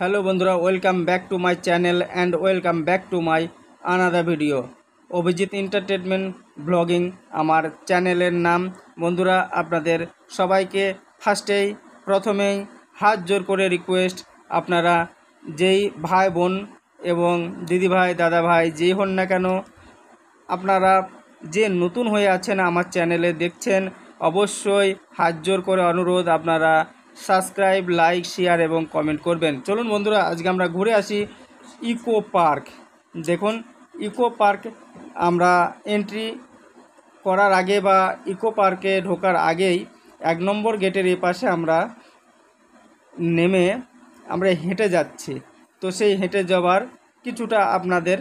Hello বন্ধুরা, welcome back to my channel and welcome back to my another video. Abhijit entertainment blogging আমার চ্যানেলের নাম। বন্ধুরা, আপনাদের সবাইকে প্রথমেই হাত জোর করে রিকোয়েস্ট, আপনারা যেই ভাই বোন এবং দিদি ভাই দাদা ভাই যেই হন না কেন, আপনারা যে নতুন হয়ে আছেন আমার চ্যানেলে দেখছেন, অবশ্যই হাত জোর করে অনুরোধ, আপনারা সাবস্ক্রাইব, লাইক, শেয়ার এবং কমেন্ট করবেন। চলুন বন্ধুরা, আজকে আমরা ঘুরে আসি ইকো পার্ক। দেখুন, ইকো পার্ক আমরা এন্ট্রি করার আগে বা ইকো পার্কে ঢোকার আগেই 1 নম্বর গেটের এই পাশে আমরা নেমে আমরা হেঁটে যাচ্ছি। তো সেই হেঁটে যাওয়ার কিছুটা আপনাদের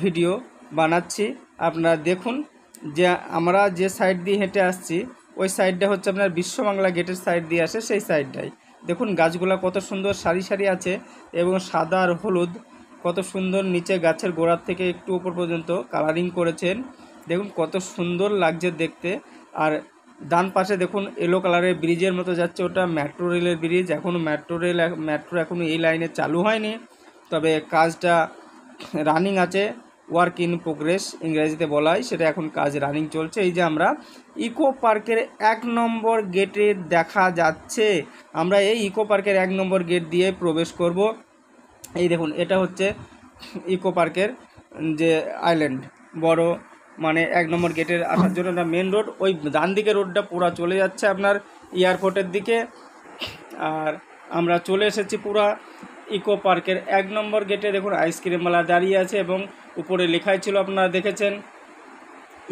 ভিডিও বানাচ্ছি। আপনারা দেখুন যে আমরা যে সাইড দিয়ে হেঁটে আসছি ওই সাইডটা হচ্ছে আপনার বিশ্ববাংলা গেটের সাইড দিয়ে আসে, সেই সাইডটাই দেখুন গাছগুলো কত সুন্দর সারি সারি আছে এবং সাদা আর হলুদ কত সুন্দর, নিচে গাছের গোড়ার থেকে একটু উপর পর্যন্ত কালারিং করেছেন। দেখুন কত সুন্দর লাগছে দেখতে। আর ডান পাশে দেখুন এলো কালারের ব্রিজের মতো যাচ্ছে, ওটা মেট্রো রেলের ব্রিজ। এখনও মেট্রো এখনও এই লাইনে চালু হয়নি, তবে কাজটা রানিং আছে, ওয়ার্ক ইন প্রোগ্রেস ইংরেজিতে বলা হয়, সেটা এখন কাজ রানিং চলছে। এই যে আমরা ইকো পার্কের 1 নম্বর গেটে দেখা যাচ্ছে, আমরা এই ইকো পার্কের 1 নম্বর গেট দিয়ে প্রবেশ করব। এই দেখুন, এটা হচ্ছে ইকো পার্কের যে আইল্যান্ড বড়, মানে 1 নম্বর গেটের আসার জন্য একটা মেন রোড, ওই ডান দিকে রোডটা পুরো চলে যাচ্ছে আপনার এয়ারপোর্টের দিকে। আর আমরা চলে এসেছি পুরা ইকো পার্কের 1 নম্বর গেটে। দেখুন আইসক্রিমওয়ালা দাঁড়িয়ে আছে এবং উপরে লেখাই ছিল, আপনারা দেখেছেন,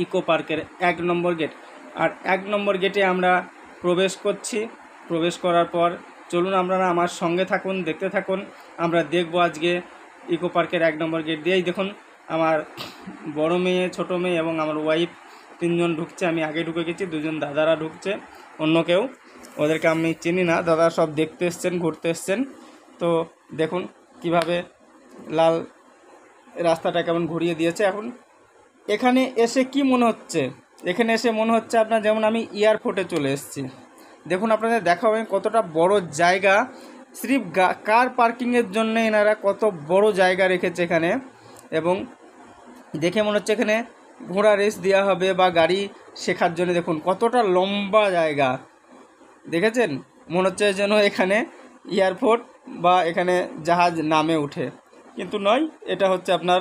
ইকো পার্কের 1 নম্বর গেট। আর 1 নম্বর গেটে আমরা প্রবেশ করছি। প্রবেশ করার পর চলুন আপনারা আমার সঙ্গে থাকুন, দেখতে থাকুন। আমরা দেখব আজকে ইকো পার্কের 1 নম্বর গেট দিয়েই দেখুন আমার বড় মেয়ে, ছোট মেয়ে এবং আমার ওয়াইফ 3 জন ঢুকছে। আমি আগে ঢুকে গেছি, 2 জন দাদারা ঢুকছে, অন্য কেউ, ওদেরকে আমি চিনি না। দাদা সব দেখতে এসছেন, ঘুরতে এসছেন। তো দেখুন কিভাবে লাল রাস্তাটা কেমন ঘুরিয়ে দিয়েছে। এখন এখানে এসে কি মনে হচ্ছে, এখানে এসে মনে হচ্ছে আপনার যেমন আমি এয়ারপোর্টে চলে এসেছি। দেখুন আপনাদের দেখাবেন কতটা বড় জায়গা, সির্ফ কার পার্কিংয়ের জন্য এনারা কত বড় জায়গা রেখেছে এখানে। এবং দেখে মনে হচ্ছে এখানে ঘোড়া রেস দেওয়া হবে বা গাড়ি শেখার জন্য। দেখুন কতটা লম্বা জায়গা, দেখেছেন? মনে হচ্ছে যেন এখানে এয়ারপোর্ট বা এখানে জাহাজ নামে উঠে, কিন্তু নয়, এটা হচ্ছে আপনার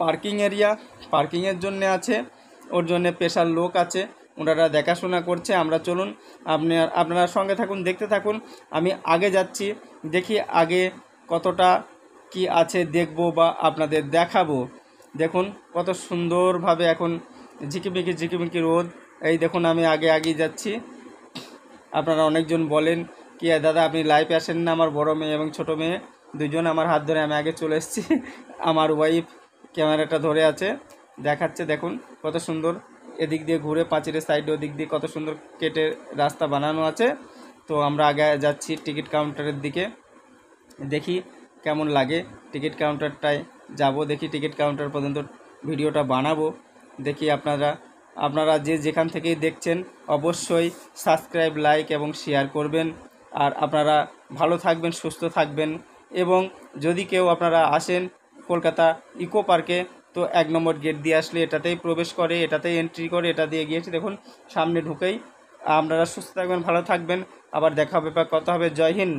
পার্কিং এরিয়া। পার্কিংয়ের জন্য আছে, ওর জন্য স্পেশাল লোক আছে, ওনারা দেখাশোনা করছে। আমরা চলুন, আপনারা সঙ্গে থাকুন, দেখতে থাকুন। আমি আগে যাচ্ছি, দেখি আগে কতটা কি আছে দেখব বা আপনাদের দেখাবো। দেখুন কত সুন্দরভাবে এখন ঝিকিমিকি রোদ। এই দেখুন আমি আগে যাচ্ছি। আপনারা অনেকজন বলেন কি দাদা আপনি লাইভে আসেন না? আমার বড় মেয়ে এবং ছোট মেয়ে 2 জন আমার হাত ধরে আমি আগে চলে এসেছি। আমার ওয়াইফ ক্যামেরাটা ধরে আছে, দেখাচ্ছে। দেখুন কত সুন্দর, এদিক দিয়ে ঘুরে পাঁচিলের সাইডে ওদিক দিয়ে কত সুন্দর কেটে রাস্তা বানানো আছে। তো আমরা আগে যাচ্ছি টিকিট কাউন্টারের দিকে, দেখি কেমন লাগে। টিকিট কাউন্টারটায় যাব, দেখি টিকিট কাউন্টার পর্যন্ত ভিডিওটা বানাবো। দেখি আপনারা যে যেখান থেকেই দেখছেন অবশ্যই সাবস্ক্রাইব, লাইক এবং শেয়ার করবেন। আর আপনারা ভালো থাকবেন, সুস্থ থাকবেন। এবং যদি কেউ আপনারা আসেন কলকাতা ইকো পার্কে, তো 1 নম্বর গেট দিয়ে আসলে এটাতেই প্রবেশ করে, এটাতেই এন্ট্রি করে, এটা দিয়ে গিয়েছি। দেখুন সামনে ঢুকেই। আপনারা সুস্থ থাকবেন, ভালো থাকবেন, আবার দেখা হবে বা কথা হবে। জয় হিন্দ।